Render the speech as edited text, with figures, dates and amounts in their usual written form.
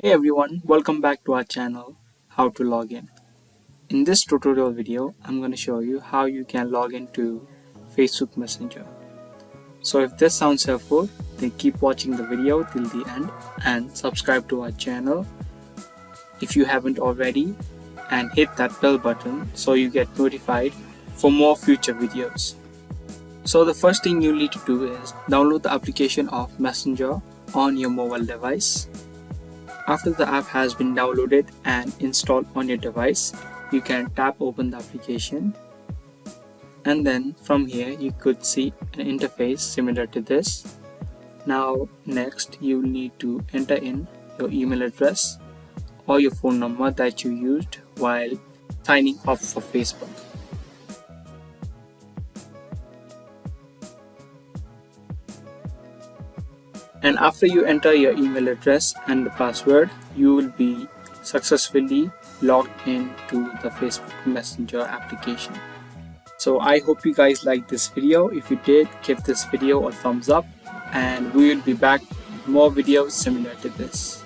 Hey everyone, welcome back to our channel, How to Log In. In this tutorial video, I'm going to show you how you can log into Facebook Messenger. So if this sounds helpful, then keep watching the video till the end and subscribe to our channel if you haven't already, and hit that bell button so you get notified for more future videos. So the first thing you need to do is download the application of Messenger on your mobile device. After the app has been downloaded and installed on your device, you can tap open the application, and then from here you could see an interface similar to this. Now next you need to enter in your email address or your phone number that you used while signing up for Facebook. And after you enter your email address and the password, you will be successfully logged into the Facebook Messenger application. So I hope you guys liked this video. If you did, give this video a thumbs up, and we will be back with more videos similar to this.